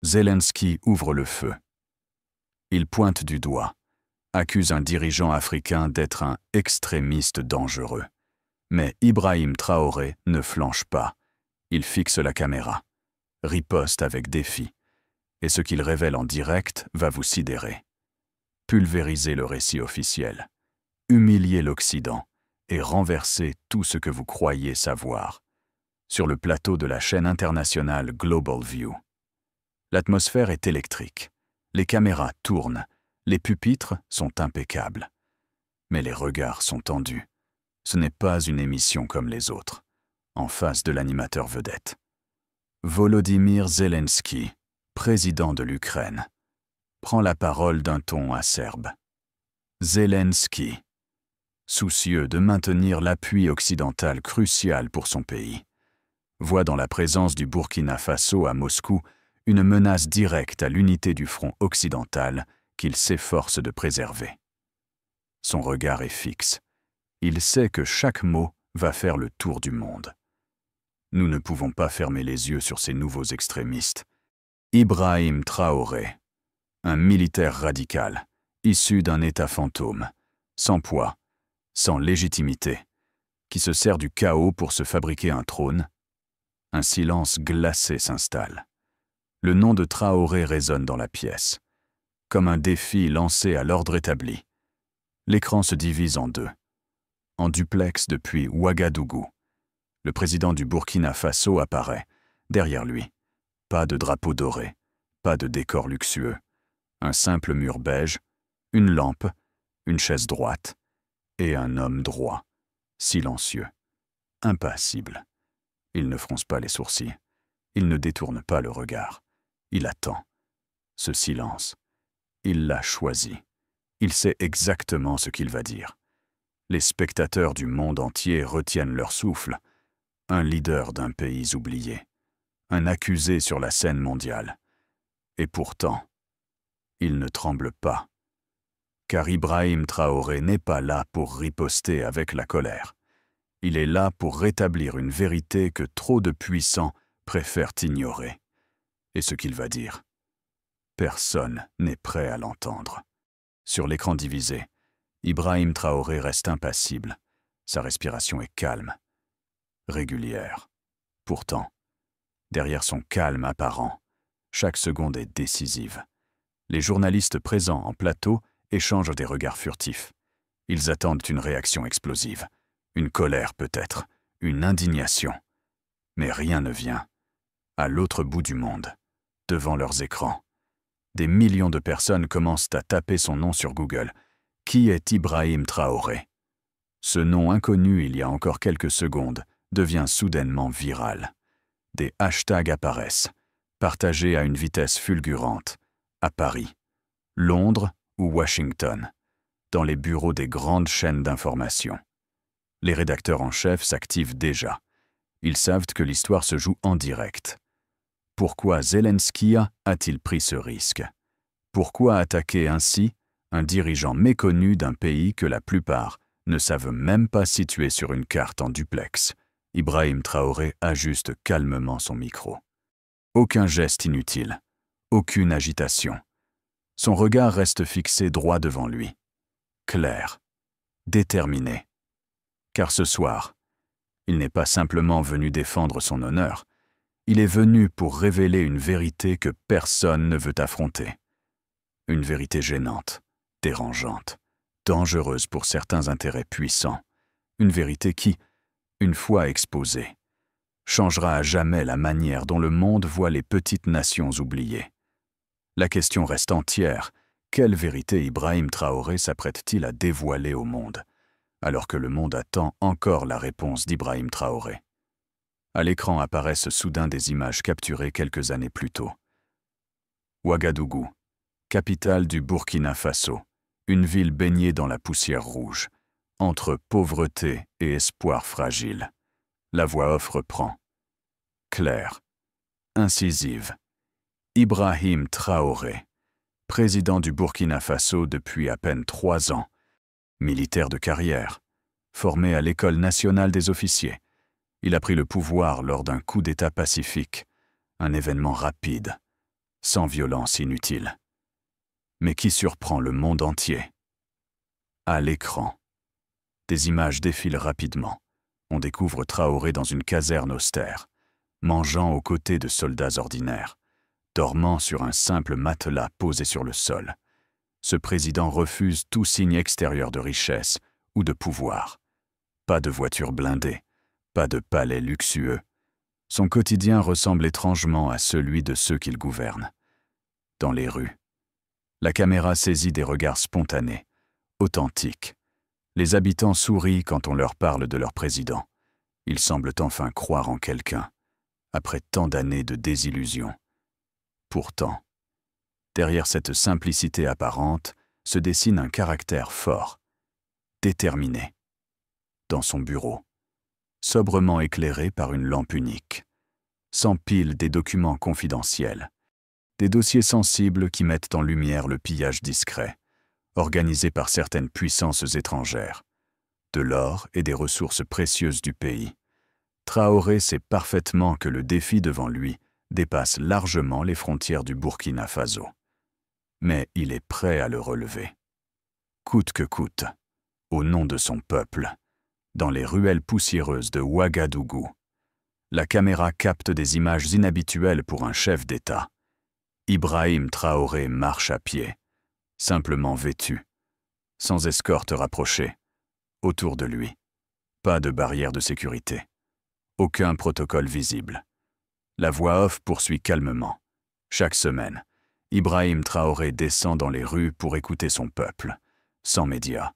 Zelensky ouvre le feu. Il pointe du doigt, accuse un dirigeant africain d'être un extrémiste dangereux. Mais Ibrahim Traoré ne flanche pas. Il fixe la caméra, riposte avec défi. Et ce qu'il révèle en direct va vous sidérer. Pulvériser le récit officiel, humilier l'Occident et renverser tout ce que vous croyez savoir. Sur le plateau de la chaîne internationale Global View. L'atmosphère est électrique. Les caméras tournent. Les pupitres sont impeccables. Mais les regards sont tendus. Ce n'est pas une émission comme les autres, en face de l'animateur vedette. Volodymyr Zelensky, président de l'Ukraine, prend la parole d'un ton acerbe. Zelensky, soucieux de maintenir l'appui occidental crucial pour son pays, voit dans la présence du Burkina Faso à Moscou une menace directe à l'unité du front occidental qu'il s'efforce de préserver. Son regard est fixe. Il sait que chaque mot va faire le tour du monde. Nous ne pouvons pas fermer les yeux sur ces nouveaux extrémistes. Ibrahim Traoré, un militaire radical, issu d'un État fantôme, sans poids, sans légitimité, qui se sert du chaos pour se fabriquer un trône. Un silence glacé s'installe. Le nom de Traoré résonne dans la pièce, comme un défi lancé à l'ordre établi. L'écran se divise en deux. En duplex depuis Ouagadougou. Le président du Burkina Faso apparaît, derrière lui. Pas de drapeau doré, pas de décor luxueux. Un simple mur beige, une lampe, une chaise droite et un homme droit, silencieux, impassible. Il ne fronce pas les sourcils, il ne détourne pas le regard. Il attend. Ce silence, il l'a choisi. Il sait exactement ce qu'il va dire. Les spectateurs du monde entier retiennent leur souffle. Un leader d'un pays oublié. Un accusé sur la scène mondiale. Et pourtant, il ne tremble pas. Car Ibrahim Traoré n'est pas là pour riposter avec la colère. Il est là pour rétablir une vérité que trop de puissants préfèrent ignorer. Et ce qu'il va dire, personne n'est prêt à l'entendre. Sur l'écran divisé, Ibrahim Traoré reste impassible. Sa respiration est calme, régulière. Pourtant, derrière son calme apparent, chaque seconde est décisive. Les journalistes présents en plateau échangent des regards furtifs. Ils attendent une réaction explosive, une colère peut-être, une indignation. Mais rien ne vient. À l'autre bout du monde, devant leurs écrans, des millions de personnes commencent à taper son nom sur Google. Qui est Ibrahim Traoré? Ce nom inconnu il y a encore quelques secondes devient soudainement viral. Des hashtags apparaissent, partagés à une vitesse fulgurante, à Paris, Londres ou Washington, dans les bureaux des grandes chaînes d'information. Les rédacteurs en chef s'activent déjà. Ils savent que l'histoire se joue en direct. Pourquoi Zelensky a-t-il pris ce risque? Pourquoi attaquer ainsi un dirigeant méconnu d'un pays que la plupart ne savent même pas situer sur une carte en duplex? Ibrahim Traoré ajuste calmement son micro. Aucun geste inutile, aucune agitation. Son regard reste fixé droit devant lui. Clair, déterminé. Car ce soir, il n'est pas simplement venu défendre son honneur, il est venu pour révéler une vérité que personne ne veut affronter. Une vérité gênante, dérangeante, dangereuse pour certains intérêts puissants. Une vérité qui, une fois exposée, changera à jamais la manière dont le monde voit les petites nations oubliées. La question reste entière. Quelle vérité Ibrahim Traoré s'apprête-t-il à dévoiler au monde, alors que le monde attend encore la réponse d'Ibrahim Traoré? À l'écran apparaissent soudain des images capturées quelques années plus tôt. Ouagadougou, capitale du Burkina Faso, une ville baignée dans la poussière rouge, entre pauvreté et espoir fragile. La voix off reprend. Claire, incisive. Ibrahim Traoré, président du Burkina Faso depuis à peine 3 ans, militaire de carrière, formé à l'École nationale des officiers. Il a pris le pouvoir lors d'un coup d'État pacifique, un événement rapide. sans violence inutile, mais qui surprend le monde entier. À l'écran, des images défilent rapidement. On découvre Traoré dans une caserne austère, mangeant aux côtés de soldats ordinaires, dormant sur un simple matelas posé sur le sol. Ce président refuse tout signe extérieur de richesse ou de pouvoir. Pas de voiture blindée, pas de palais luxueux. Son quotidien ressemble étrangement à celui de ceux qu'il gouverne. Dans les rues, la caméra saisit des regards spontanés, authentiques. Les habitants sourient quand on leur parle de leur président. Ils semblent enfin croire en quelqu'un, après tant d'années de désillusion. Pourtant, derrière cette simplicité apparente se dessine un caractère fort, déterminé. Dans son bureau, sobrement éclairé par une lampe unique, s'empilent des documents confidentiels, des dossiers sensibles qui mettent en lumière le pillage discret, organisé par certaines puissances étrangères, de l'or et des ressources précieuses du pays. Traoré sait parfaitement que le défi devant lui dépasse largement les frontières du Burkina Faso. Mais il est prêt à le relever. Coûte que coûte, au nom de son peuple, dans les ruelles poussiéreuses de Ouagadougou, la caméra capte des images inhabituelles pour un chef d'État. Ibrahim Traoré marche à pied, simplement vêtu, sans escorte rapprochée. Autour de lui, pas de barrière de sécurité, aucun protocole visible. La voix off poursuit calmement. Chaque semaine, Ibrahim Traoré descend dans les rues pour écouter son peuple, sans médias,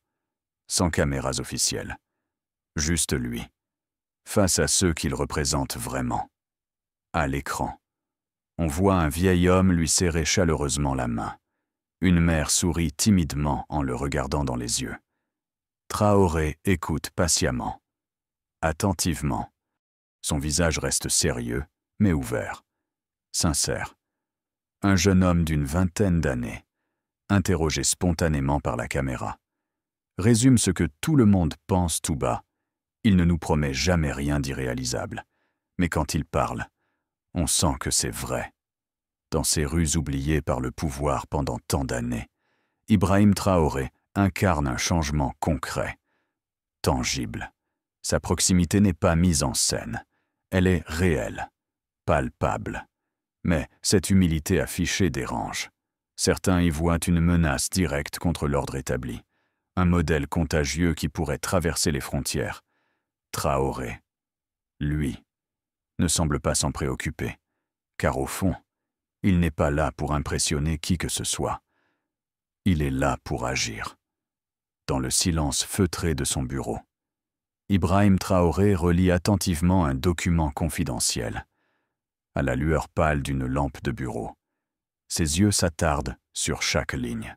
sans caméras officielles. Juste lui, face à ceux qu'il représente vraiment. À l'écran, on voit un vieil homme lui serrer chaleureusement la main. Une mère sourit timidement en le regardant dans les yeux. Traoré écoute patiemment, attentivement. Son visage reste sérieux, mais ouvert, sincère. Un jeune homme d'une vingtaine d'années, interrogé spontanément par la caméra, résume ce que tout le monde pense tout bas. Il ne nous promet jamais rien d'irréalisable, mais quand il parle, on sent que c'est vrai. Dans ces rues oubliées par le pouvoir pendant tant d'années, Ibrahim Traoré incarne un changement concret, tangible. Sa proximité n'est pas mise en scène, elle est réelle, palpable. Mais cette humilité affichée dérange. Certains y voient une menace directe contre l'ordre établi, un modèle contagieux qui pourrait traverser les frontières. Traoré, lui, ne semble pas s'en préoccuper, car au fond, il n'est pas là pour impressionner qui que ce soit. Il est là pour agir. Dans le silence feutré de son bureau, Ibrahim Traoré relit attentivement un document confidentiel. À la lueur pâle d'une lampe de bureau, ses yeux s'attardent sur chaque ligne.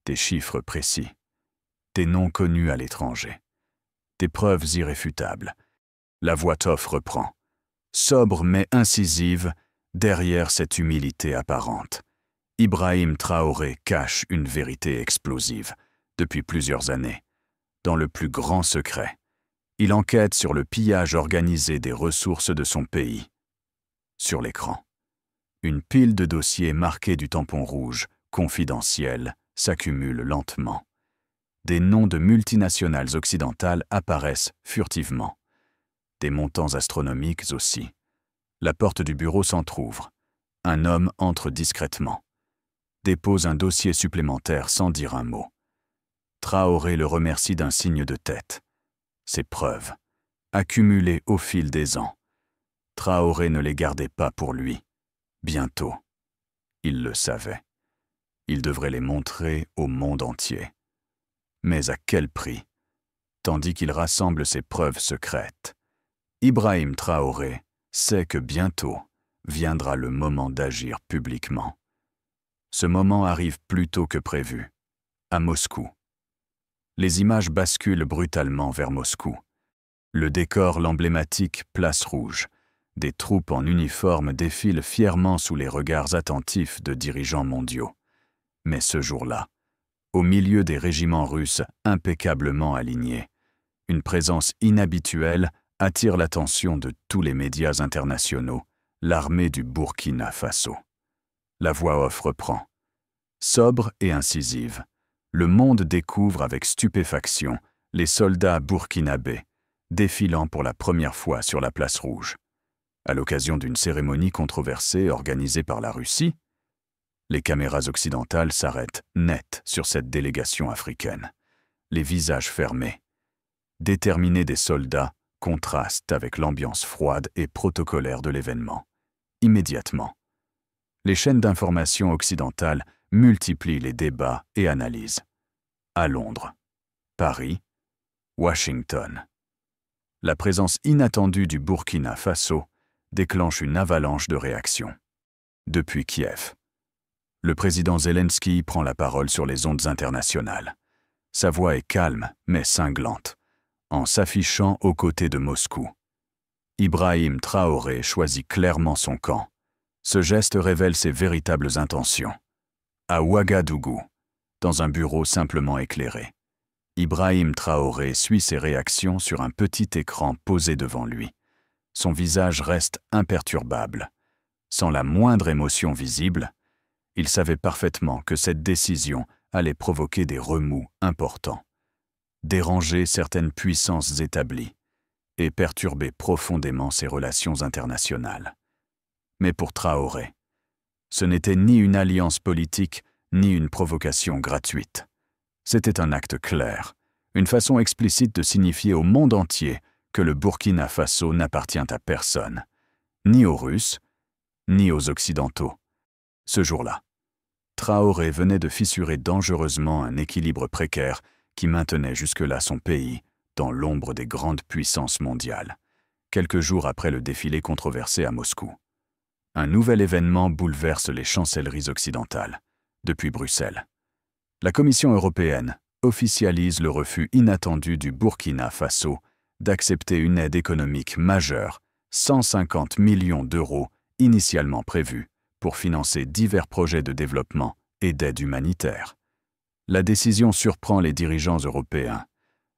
Des chiffres précis, des noms connus à l'étranger, des preuves irréfutables. La voix off reprend, sobre mais incisive, derrière cette humilité apparente. Ibrahim Traoré cache une vérité explosive, depuis plusieurs années, dans le plus grand secret. Il enquête sur le pillage organisé des ressources de son pays. Sur l'écran, une pile de dossiers marqués du tampon rouge, confidentiels, s'accumule lentement. Des noms de multinationales occidentales apparaissent furtivement. Des montants astronomiques aussi. La porte du bureau s'entr'ouvre. Un homme entre discrètement. Dépose un dossier supplémentaire sans dire un mot. Traoré le remercie d'un signe de tête. Ces preuves, accumulées au fil des ans. Traoré ne les gardait pas pour lui. Bientôt, il le savait. Il devrait les montrer au monde entier. Mais à quel prix? Tandis qu'il rassemble ses preuves secrètes, Ibrahim Traoré sait que bientôt viendra le moment d'agir publiquement. Ce moment arrive plus tôt que prévu, à Moscou. Les images basculent brutalement vers Moscou. Le décor l'emblématique Place Rouge. Des troupes en uniforme défilent fièrement sous les regards attentifs de dirigeants mondiaux. Mais ce jour-là, au milieu des régiments russes impeccablement alignés, une présence inhabituelle attire l'attention de tous les médias internationaux, l'armée du Burkina Faso. La voix off reprend. Sobre et incisive, le monde découvre avec stupéfaction les soldats burkinabés, défilant pour la première fois sur la place rouge. À l'occasion d'une cérémonie controversée organisée par la Russie, les caméras occidentales s'arrêtent net sur cette délégation africaine, les visages fermés. Déterminés des soldats contrastent avec l'ambiance froide et protocolaire de l'événement. Immédiatement, les chaînes d'information occidentales multiplient les débats et analyses. À Londres, Paris, Washington. La présence inattendue du Burkina Faso déclenche une avalanche de réactions. Depuis Kiev, le président Zelensky prend la parole sur les ondes internationales. Sa voix est calme mais cinglante, en s'affichant aux côtés de Moscou. Ibrahim Traoré choisit clairement son camp. Ce geste révèle ses véritables intentions. À Ouagadougou, dans un bureau simplement éclairé, Ibrahim Traoré suit ses réactions sur un petit écran posé devant lui. Son visage reste imperturbable. Sans la moindre émotion visible, il savait parfaitement que cette décision allait provoquer des remous importants, déranger certaines puissances établies et perturber profondément ses relations internationales. Mais pour Traoré, ce n'était ni une alliance politique, ni une provocation gratuite. C'était un acte clair, une façon explicite de signifier au monde entier que le Burkina Faso n'appartient à personne, ni aux Russes, ni aux Occidentaux. Ce jour-là, Traoré venait de fissurer dangereusement un équilibre précaire qui maintenait jusque-là son pays dans l'ombre des grandes puissances mondiales, quelques jours après le défilé controversé à Moscou. Un nouvel événement bouleverse les chancelleries occidentales. Depuis Bruxelles, la Commission européenne officialise le refus inattendu du Burkina Faso d'accepter une aide économique majeure, 150 millions d'euros initialement prévus pour financer divers projets de développement et d'aide humanitaire. La décision surprend les dirigeants européens,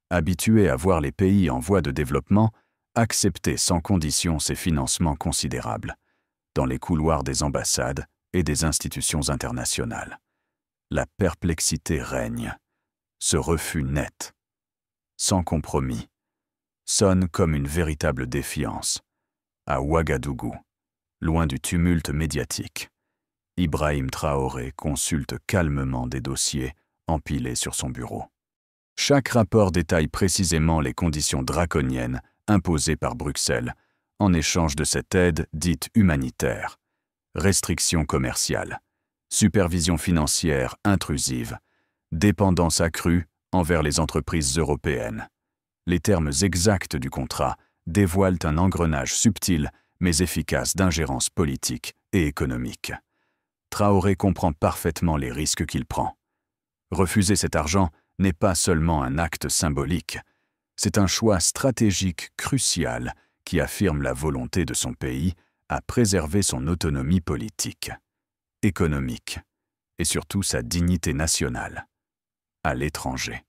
habitués à voir les pays en voie de développement accepter sans condition ces financements considérables, dans les couloirs des ambassades et des institutions internationales. La perplexité règne. Ce refus net, sans compromis, sonne comme une véritable défiance. À Ouagadougou, loin du tumulte médiatique, Ibrahim Traoré consulte calmement des dossiers empilés sur son bureau. Chaque rapport détaille précisément les conditions draconiennes imposées par Bruxelles en échange de cette aide dite humanitaire. Restrictions commerciales, supervision financière intrusive, dépendance accrue envers les entreprises européennes. Les termes exacts du contrat dévoilent un engrenage subtil mais efficace d'ingérence politique et économique. Traoré comprend parfaitement les risques qu'il prend. Refuser cet argent n'est pas seulement un acte symbolique, c'est un choix stratégique crucial qui affirme la volonté de son pays à préserver son autonomie politique, économique et surtout sa dignité nationale. À l'étranger,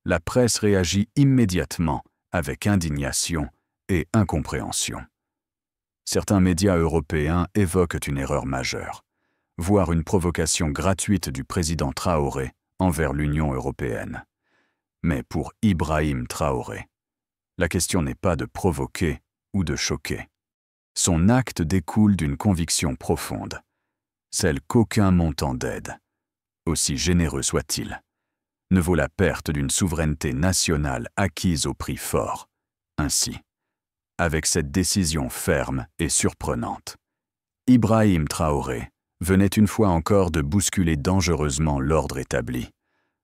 la presse réagit immédiatement avec indignation et incompréhension. Certains médias européens évoquent une erreur majeure, voire une provocation gratuite du président Traoré envers l'Union européenne. Mais pour Ibrahim Traoré, la question n'est pas de provoquer ou de choquer. Son acte découle d'une conviction profonde, celle qu'aucun montant d'aide, aussi généreux soit-il, ne vaut la perte d'une souveraineté nationale acquise au prix fort. Ainsi, avec cette décision ferme et surprenante, Ibrahim Traoré venait une fois encore de bousculer dangereusement l'ordre établi.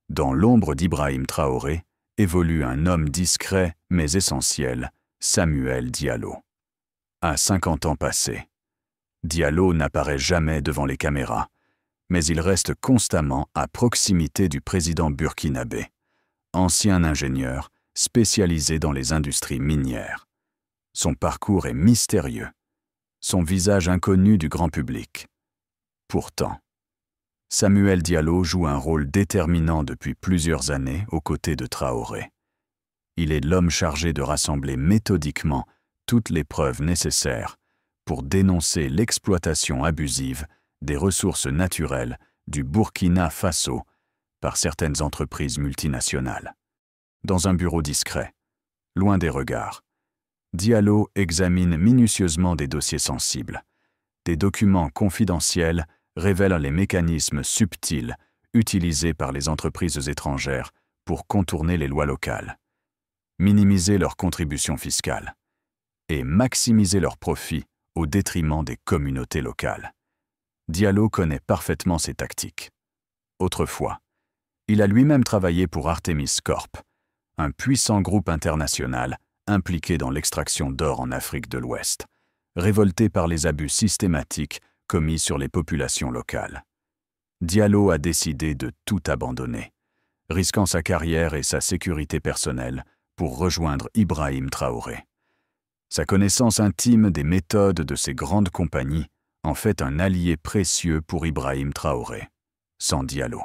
Dans l'ombre d'Ibrahim Traoré évolue un homme discret mais essentiel, Samuel Diallo. À 50 ans passés, Diallo n'apparaît jamais devant les caméras, mais il reste constamment à proximité du président burkinabé, ancien ingénieur spécialisé dans les industries minières. Son parcours est mystérieux, son visage inconnu du grand public. Pourtant, Samuel Diallo joue un rôle déterminant depuis plusieurs années aux côtés de Traoré. Il est l'homme chargé de rassembler méthodiquement toutes les preuves nécessaires pour dénoncer l'exploitation abusive des ressources naturelles du Burkina Faso par certaines entreprises multinationales. Dans un bureau discret, loin des regards, Diallo examine minutieusement des dossiers sensibles. Des documents confidentiels révèlent les mécanismes subtils utilisés par les entreprises étrangères pour contourner les lois locales, minimiser leurs contributions fiscales et maximiser leurs profits au détriment des communautés locales. Diallo connaît parfaitement ces tactiques. Autrefois, il a lui-même travaillé pour Artemis Corp, un puissant groupe international impliqué dans l'extraction d'or en Afrique de l'Ouest, révolté par les abus systématiques commis sur les populations locales. Diallo a décidé de tout abandonner, risquant sa carrière et sa sécurité personnelle pour rejoindre Ibrahim Traoré. Sa connaissance intime des méthodes de ces grandes compagnies en fait un allié précieux pour Ibrahim Traoré. Sans Diallo,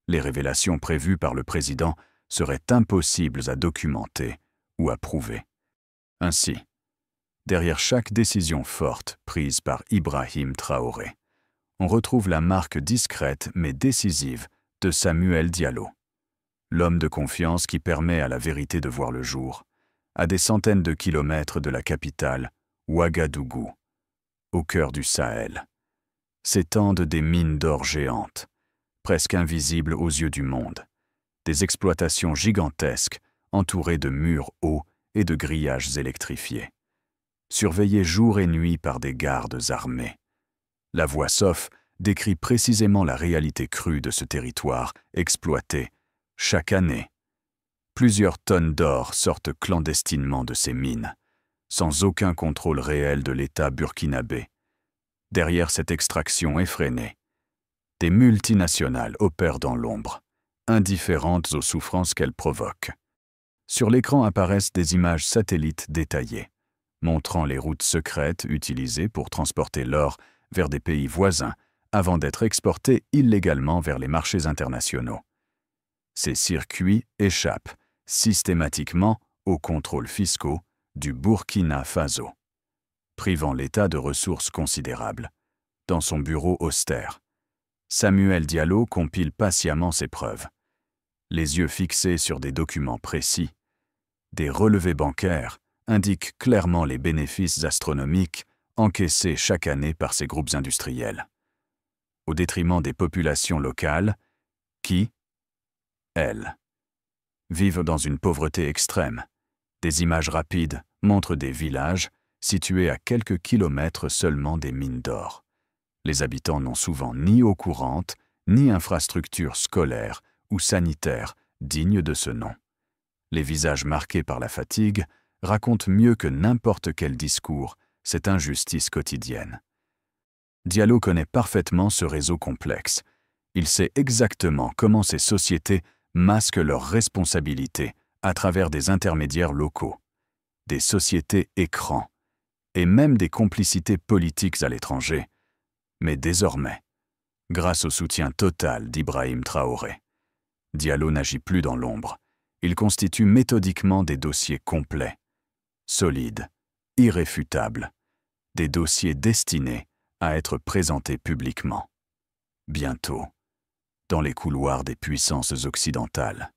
les révélations prévues par le président seraient impossibles à documenter ou à prouver. Ainsi, derrière chaque décision forte prise par Ibrahim Traoré, on retrouve la marque discrète mais décisive de Samuel Diallo, l'homme de confiance qui permet à la vérité de voir le jour, à des centaines de kilomètres de la capitale, Ouagadougou, au cœur du Sahel. S'étendent des mines d'or géantes, presque invisibles aux yeux du monde, des exploitations gigantesques entourées de murs hauts et de grillages électrifiés, surveillées jour et nuit par des gardes armés. La voix SOF décrit précisément la réalité crue de ce territoire exploité chaque année. Plusieurs tonnes d'or sortent clandestinement de ces mines, sans aucun contrôle réel de l'État burkinabé. Derrière cette extraction effrénée, des multinationales opèrent dans l'ombre, indifférentes aux souffrances qu'elles provoquent. Sur l'écran apparaissent des images satellites détaillées, montrant les routes secrètes utilisées pour transporter l'or vers des pays voisins avant d'être exporté illégalement vers les marchés internationaux. Ces circuits échappent systématiquement aux contrôles fiscaux du Burkina Faso, privant l'État de ressources considérables. Dans son bureau austère, Samuel Diallo compile patiemment ses preuves. Les yeux fixés sur des documents précis, des relevés bancaires indiquent clairement les bénéfices astronomiques encaissés chaque année par ces groupes industriels, au détriment des populations locales qui, elles, vivent dans une pauvreté extrême. Des images rapides montrent des villages situés à quelques kilomètres seulement des mines d'or. Les habitants n'ont souvent ni eau courante, ni infrastructures scolaires ou sanitaires dignes de ce nom. Les visages marqués par la fatigue racontent mieux que n'importe quel discours cette injustice quotidienne. Diallo connaît parfaitement ce réseau complexe. Il sait exactement comment ces sociétés masquent leurs responsabilités à travers des intermédiaires locaux, des sociétés écrans et même des complicités politiques à l'étranger. Mais désormais, grâce au soutien total d'Ibrahim Traoré, Diallo n'agit plus dans l'ombre. Il constitue méthodiquement des dossiers complets, solides, irréfutables, des dossiers destinés à être présentés publiquement. Bientôt, dans les couloirs des puissances occidentales,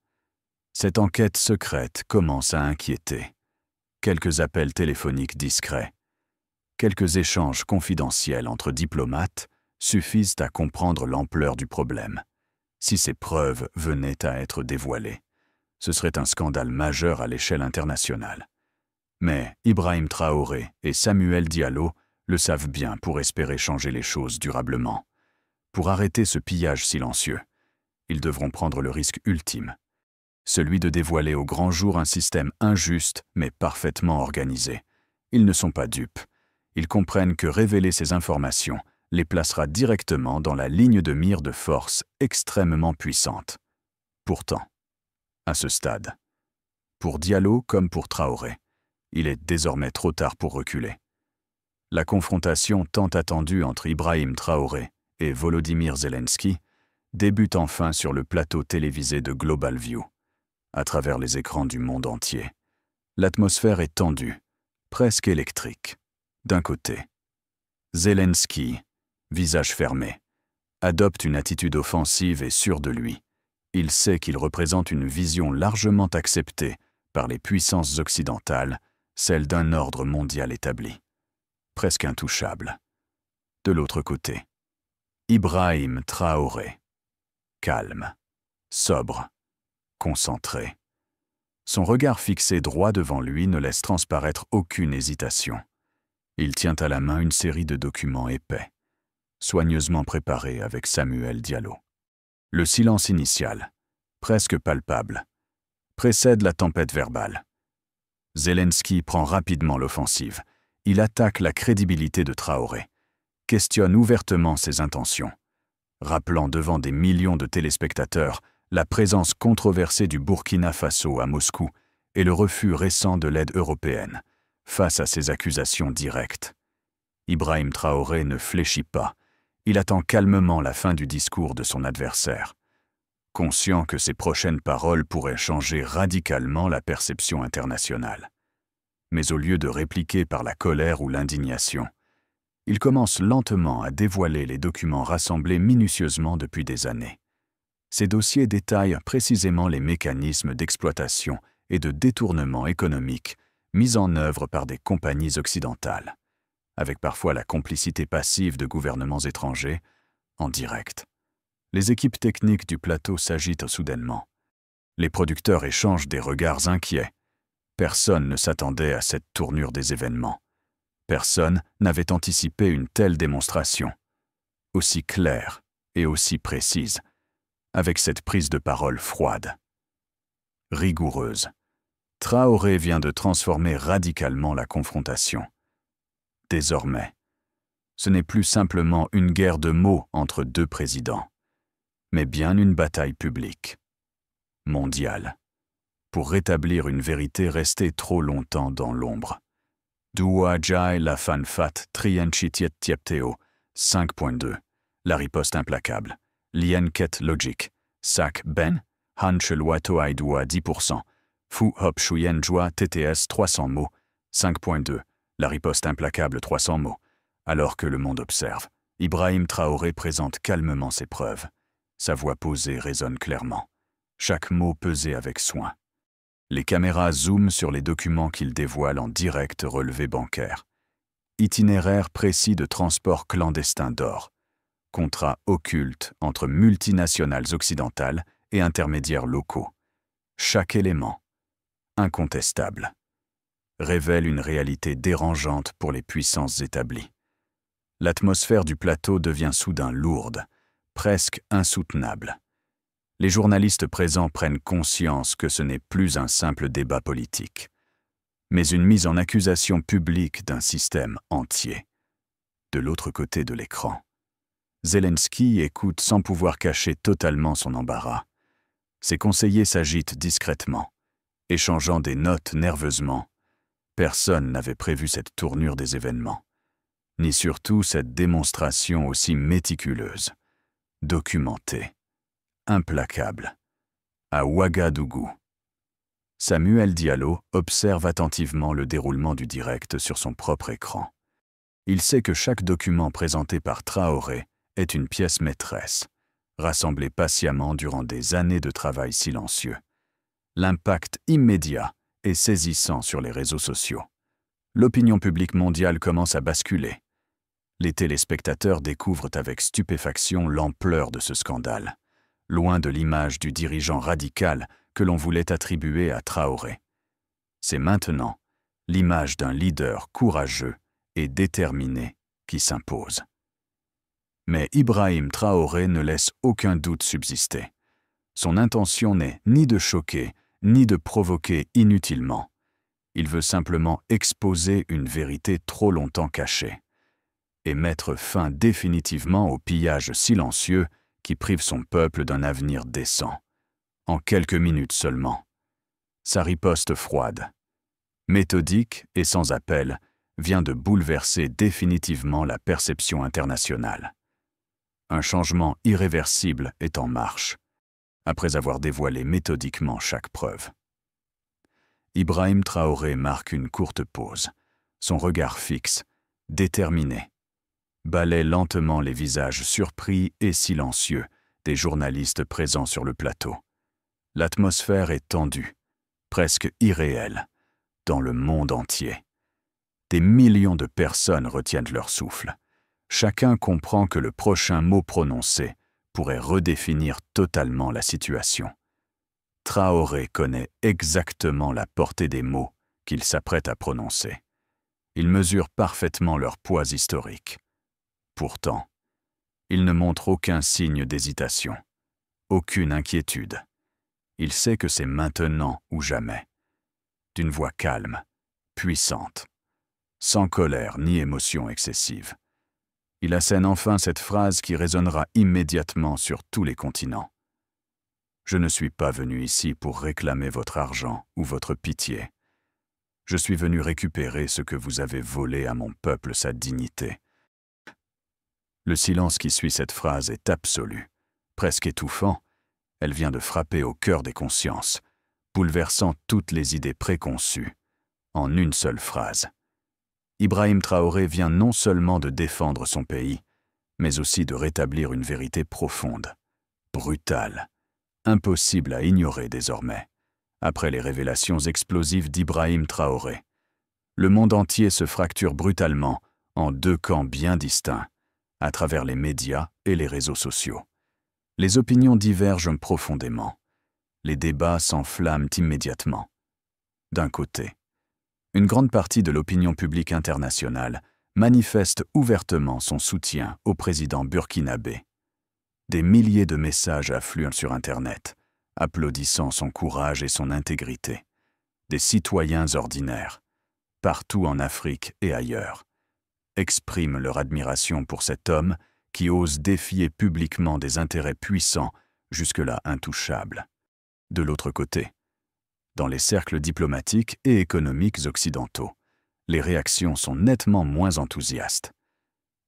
cette enquête secrète commence à inquiéter. Quelques appels téléphoniques discrets, quelques échanges confidentiels entre diplomates suffisent à comprendre l'ampleur du problème. Si ces preuves venaient à être dévoilées, ce serait un scandale majeur à l'échelle internationale. Mais Ibrahim Traoré et Samuel Diallo le savent bien pour espérer changer les choses durablement. Pour arrêter ce pillage silencieux, ils devront prendre le risque ultime, celui de dévoiler au grand jour un système injuste mais parfaitement organisé. Ils ne sont pas dupes. Ils comprennent que révéler ces informations les placera directement dans la ligne de mire de forces extrêmement puissantes. Pourtant, à ce stade, pour Diallo comme pour Traoré, il est désormais trop tard pour reculer. La confrontation tant attendue entre Ibrahim Traoré et Volodymyr Zelensky débute enfin sur le plateau télévisé de Global View, à travers les écrans du monde entier. L'atmosphère est tendue, presque électrique. D'un côté, Zelensky, visage fermé, adopte une attitude offensive et sûre de lui. Il sait qu'il représente une vision largement acceptée par les puissances occidentales, celle d'un ordre mondial établi, presque intouchable. De l'autre côté, Ibrahim Traoré, calme, sobre, concentré. Son regard fixé droit devant lui ne laisse transparaître aucune hésitation. Il tient à la main une série de documents épais, soigneusement préparés avec Samuel Diallo. Le silence initial, presque palpable, précède la tempête verbale. Zelensky prend rapidement l'offensive. Il attaque la crédibilité de Traoré, questionne ouvertement ses intentions, rappelant devant des millions de téléspectateurs la présence controversée du Burkina Faso à Moscou et le refus récent de l'aide européenne face à ces accusations directes. Ibrahim Traoré ne fléchit pas. Il attend calmement la fin du discours de son adversaire, conscient que ses prochaines paroles pourraient changer radicalement la perception internationale. Mais au lieu de répliquer par la colère ou l'indignation, il commence lentement à dévoiler les documents rassemblés minutieusement depuis des années. Ces dossiers détaillent précisément les mécanismes d'exploitation et de détournement économique mis en œuvre par des compagnies occidentales, avec parfois la complicité passive de gouvernements étrangers, en direct. Les équipes techniques du plateau s'agitent soudainement. Les producteurs échangent des regards inquiets. Personne ne s'attendait à cette tournure des événements. Personne n'avait anticipé une telle démonstration, aussi claire et aussi précise, avec cette prise de parole froide, rigoureuse. Traoré vient de transformer radicalement la confrontation. Désormais, ce n'est plus simplement une guerre de mots entre deux présidents, mais bien une bataille publique, mondiale, pour rétablir une vérité restée trop longtemps dans l'ombre. Dua Jai la fan fat trienchitiet tiepteo, 5.2. La riposte implacable. Lien ket logique. Sac ben, han cheluato aidua 10%. Fu hop shuyen joa TTS 300 mots, 5.2. La riposte implacable 300 mots. Alors que le monde observe, Ibrahim Traoré présente calmement ses preuves. Sa voix posée résonne clairement. Chaque mot pesé avec soin. Les caméras zooment sur les documents qu'il dévoile en direct relevé bancaire. Itinéraire précis de transport clandestin d'or. Contrat occulte entre multinationales occidentales et intermédiaires locaux. Chaque élément, incontestable, révèle une réalité dérangeante pour les puissances établies. L'atmosphère du plateau devient soudain lourde, presque insoutenable. Les journalistes présents prennent conscience que ce n'est plus un simple débat politique, mais une mise en accusation publique d'un système entier. De l'autre côté de l'écran, Zelensky écoute sans pouvoir cacher totalement son embarras. Ses conseillers s'agitent discrètement, échangeant des notes nerveusement. Personne n'avait prévu cette tournure des événements, ni surtout cette démonstration aussi méticuleuse, documentée, implacable, à Ouagadougou. Samuel Diallo observe attentivement le déroulement du direct sur son propre écran. Il sait que chaque document présenté par Traoré est une pièce maîtresse, rassemblée patiemment durant des années de travail silencieux. L'impact immédiat est saisissant sur les réseaux sociaux. L'opinion publique mondiale commence à basculer. Les téléspectateurs découvrent avec stupéfaction l'ampleur de ce scandale, loin de l'image du dirigeant radical que l'on voulait attribuer à Traoré. C'est maintenant l'image d'un leader courageux et déterminé qui s'impose. Mais Ibrahim Traoré ne laisse aucun doute subsister. Son intention n'est ni de choquer, ni de provoquer inutilement. Il veut simplement exposer une vérité trop longtemps cachée et mettre fin définitivement au pillage silencieux qui prive son peuple d'un avenir décent. En quelques minutes seulement. Sa riposte froide, méthodique et sans appel, vient de bouleverser définitivement la perception internationale. Un changement irréversible est en marche, après avoir dévoilé méthodiquement chaque preuve. Ibrahim Traoré marque une courte pause, son regard fixe, déterminé, balaie lentement les visages surpris et silencieux des journalistes présents sur le plateau. L'atmosphère est tendue, presque irréelle, dans le monde entier. Des millions de personnes retiennent leur souffle. Chacun comprend que le prochain mot prononcé pourrait redéfinir totalement la situation. Traoré connaît exactement la portée des mots qu'il s'apprête à prononcer. Il mesure parfaitement leur poids historique. Pourtant, il ne montre aucun signe d'hésitation, aucune inquiétude. Il sait que c'est maintenant ou jamais. D'une voix calme, puissante, sans colère ni émotion excessive. Il assène enfin cette phrase qui résonnera immédiatement sur tous les continents. Je ne suis pas venu ici pour réclamer votre argent ou votre pitié. Je suis venu récupérer ce que vous avez volé à mon peuple, sa dignité. Le silence qui suit cette phrase est absolu, presque étouffant. Elle vient de frapper au cœur des consciences, bouleversant toutes les idées préconçues, en une seule phrase. Ibrahim Traoré vient non seulement de défendre son pays, mais aussi de rétablir une vérité profonde, brutale, impossible à ignorer désormais, après les révélations explosives d'Ibrahim Traoré. Le monde entier se fracture brutalement en deux camps bien distincts, à travers les médias et les réseaux sociaux. Les opinions divergent profondément. Les débats s'enflamment immédiatement. D'un côté, une grande partie de l'opinion publique internationale manifeste ouvertement son soutien au président burkinabé. Des milliers de messages affluent sur Internet, applaudissant son courage et son intégrité. Des citoyens ordinaires, partout en Afrique et ailleurs, expriment leur admiration pour cet homme qui ose défier publiquement des intérêts puissants, jusque-là intouchables. De l'autre côté, dans les cercles diplomatiques et économiques occidentaux, les réactions sont nettement moins enthousiastes.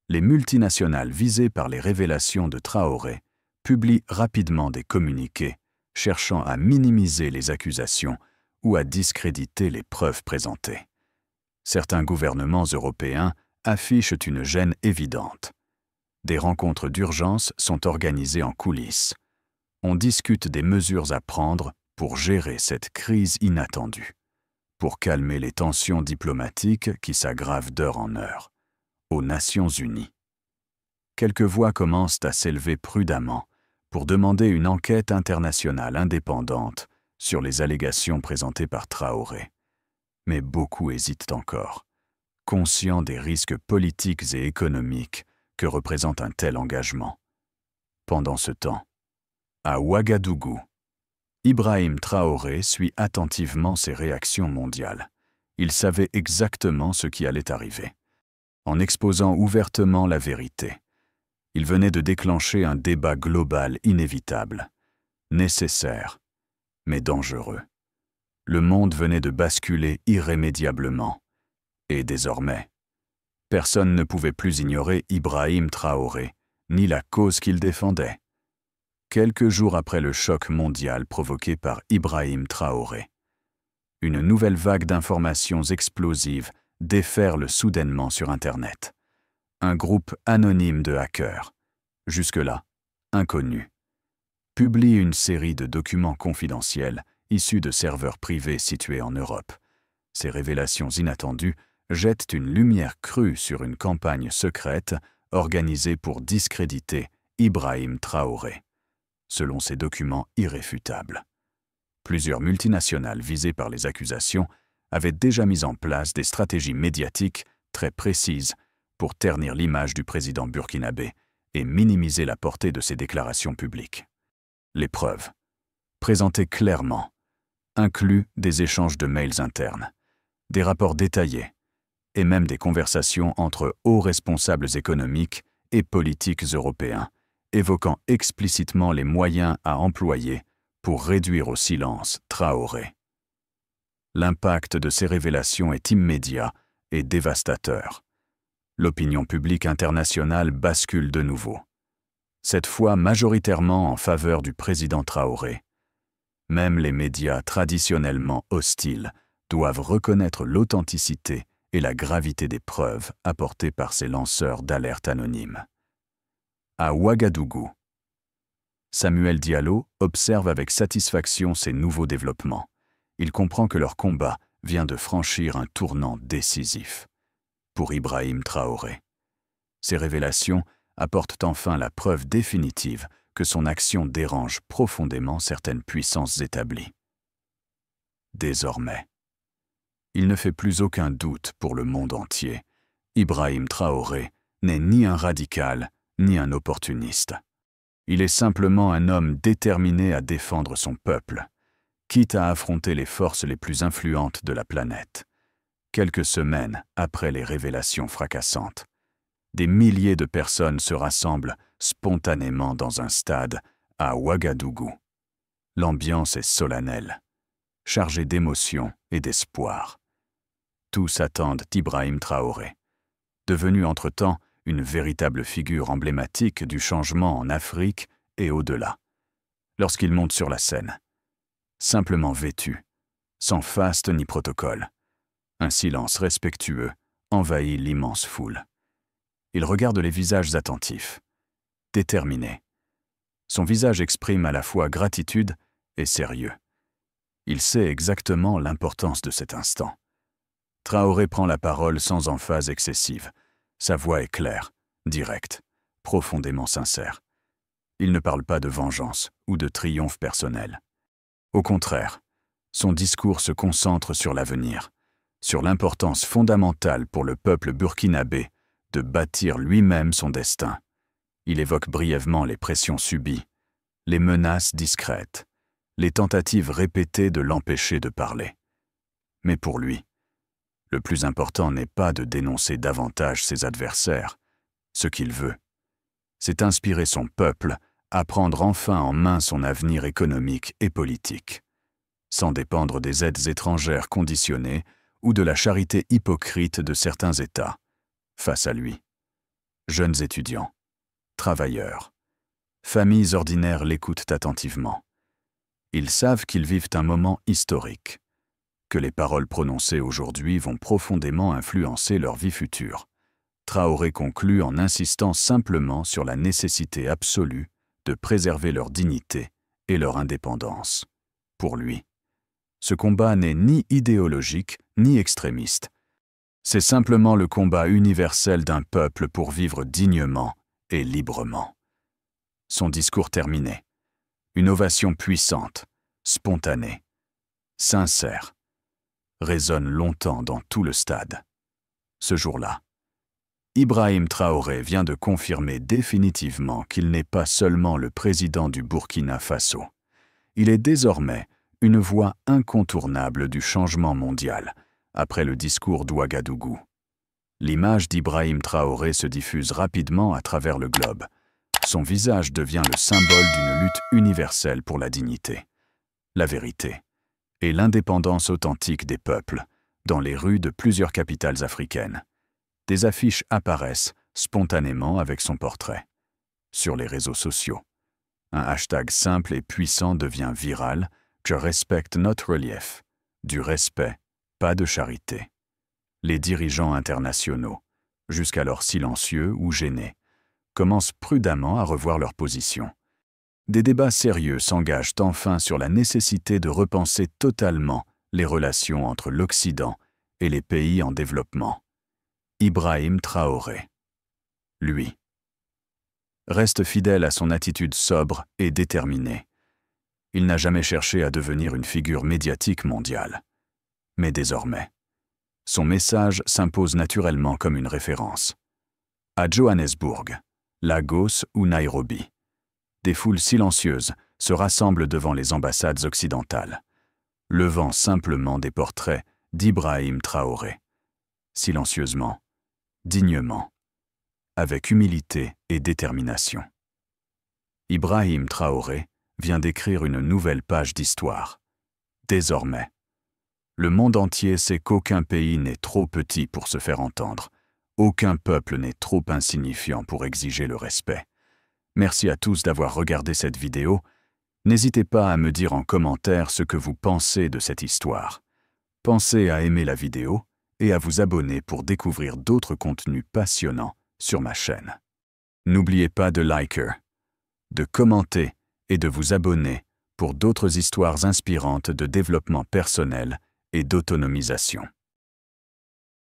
Les multinationales visées par les révélations de Traoré publient rapidement des communiqués cherchant à minimiser les accusations ou à discréditer les preuves présentées. Certains gouvernements européens affichent une gêne évidente. Des rencontres d'urgence sont organisées en coulisses. On discute des mesures à prendre pour gérer cette crise inattendue, pour calmer les tensions diplomatiques qui s'aggravent d'heure en heure, aux Nations Unies. Quelques voix commencent à s'élever prudemment pour demander une enquête internationale indépendante sur les allégations présentées par Traoré. Mais beaucoup hésitent encore, conscients des risques politiques et économiques que représente un tel engagement. Pendant ce temps, à Ouagadougou, Ibrahim Traoré suit attentivement ces réactions mondiales. Il savait exactement ce qui allait arriver. En exposant ouvertement la vérité, il venait de déclencher un débat global inévitable, nécessaire, mais dangereux. Le monde venait de basculer irrémédiablement. Et désormais, personne ne pouvait plus ignorer Ibrahim Traoré, ni la cause qu'il défendait. Quelques jours après le choc mondial provoqué par Ibrahim Traoré, une nouvelle vague d'informations explosives déferle soudainement sur Internet. Un groupe anonyme de hackers, jusque-là inconnus, publie une série de documents confidentiels issus de serveurs privés situés en Europe. Ces révélations inattendues jettent une lumière crue sur une campagne secrète organisée pour discréditer Ibrahim Traoré, selon ces documents irréfutables. Plusieurs multinationales visées par les accusations avaient déjà mis en place des stratégies médiatiques très précises pour ternir l'image du président burkinabé et minimiser la portée de ses déclarations publiques. Les preuves, présentées clairement, incluent des échanges de mails internes, des rapports détaillés et même des conversations entre hauts responsables économiques et politiques européens, évoquant explicitement les moyens à employer pour réduire au silence Traoré. L'impact de ces révélations est immédiat et dévastateur. L'opinion publique internationale bascule de nouveau, cette fois majoritairement en faveur du président Traoré. Même les médias traditionnellement hostiles doivent reconnaître l'authenticité et la gravité des preuves apportées par ces lanceurs d'alerte anonymes. À Ouagadougou, Samuel Diallo observe avec satisfaction ces nouveaux développements. Il comprend que leur combat vient de franchir un tournant décisif pour Ibrahim Traoré. Ces révélations apportent enfin la preuve définitive que son action dérange profondément certaines puissances établies. Désormais, il ne fait plus aucun doute pour le monde entier. Ibrahim Traoré n'est ni un radical, ni un opportuniste. Il est simplement un homme déterminé à défendre son peuple, quitte à affronter les forces les plus influentes de la planète. Quelques semaines après les révélations fracassantes, des milliers de personnes se rassemblent spontanément dans un stade à Ouagadougou. L'ambiance est solennelle, chargée d'émotion et d'espoir. Tous attendent Ibrahim Traoré, devenu entre-temps une véritable figure emblématique du changement en Afrique et au-delà. Lorsqu'il monte sur la scène, simplement vêtu, sans faste ni protocole, un silence respectueux envahit l'immense foule. Il regarde les visages attentifs, déterminés. Son visage exprime à la fois gratitude et sérieux. Il sait exactement l'importance de cet instant. Traoré prend la parole sans emphase excessive. Sa voix est claire, directe, profondément sincère. Il ne parle pas de vengeance ou de triomphe personnel. Au contraire, son discours se concentre sur l'avenir, sur l'importance fondamentale pour le peuple burkinabé de bâtir lui-même son destin. Il évoque brièvement les pressions subies, les menaces discrètes, les tentatives répétées de l'empêcher de parler. Mais pour lui, le plus important n'est pas de dénoncer davantage ses adversaires. Ce qu'il veut, c'est inspirer son peuple à prendre enfin en main son avenir économique et politique, sans dépendre des aides étrangères conditionnées ou de la charité hypocrite de certains États. Face à lui, jeunes étudiants, travailleurs, familles ordinaires l'écoutent attentivement. Ils savent qu'ils vivent un moment historique, que les paroles prononcées aujourd'hui vont profondément influencer leur vie future. Traoré conclut en insistant simplement sur la nécessité absolue de préserver leur dignité et leur indépendance. Pour lui, ce combat n'est ni idéologique ni extrémiste. C'est simplement le combat universel d'un peuple pour vivre dignement et librement. Son discours terminé, une ovation puissante, spontanée, sincère, résonne longtemps dans tout le stade. Ce jour-là, Ibrahim Traoré vient de confirmer définitivement qu'il n'est pas seulement le président du Burkina Faso. Il est désormais une voix incontournable du changement mondial, après le discours d'Ouagadougou. L'image d'Ibrahim Traoré se diffuse rapidement à travers le globe. Son visage devient le symbole d'une lutte universelle pour la dignité, la vérité et l'indépendance authentique des peuples dans les rues de plusieurs capitales africaines. Des affiches apparaissent spontanément avec son portrait. Sur les réseaux sociaux, un hashtag simple et puissant devient viral, « Je respecte notre relief », du respect, pas de charité. Les dirigeants internationaux, jusqu'alors silencieux ou gênés, commencent prudemment à revoir leur position. Des débats sérieux s'engagent enfin sur la nécessité de repenser totalement les relations entre l'Occident et les pays en développement. Ibrahim Traoré, lui, reste fidèle à son attitude sobre et déterminée. Il n'a jamais cherché à devenir une figure médiatique mondiale. Mais désormais, son message s'impose naturellement comme une référence. À Johannesburg, Lagos ou Nairobi, des foules silencieuses se rassemblent devant les ambassades occidentales, levant simplement des portraits d'Ibrahim Traoré. Silencieusement, dignement, avec humilité et détermination. Ibrahim Traoré vient d'écrire une nouvelle page d'histoire. Désormais, le monde entier sait qu'aucun pays n'est trop petit pour se faire entendre. Aucun peuple n'est trop insignifiant pour exiger le respect. Merci à tous d'avoir regardé cette vidéo. N'hésitez pas à me dire en commentaire ce que vous pensez de cette histoire. Pensez à aimer la vidéo et à vous abonner pour découvrir d'autres contenus passionnants sur ma chaîne. N'oubliez pas de liker, de commenter et de vous abonner pour d'autres histoires inspirantes de développement personnel et d'autonomisation.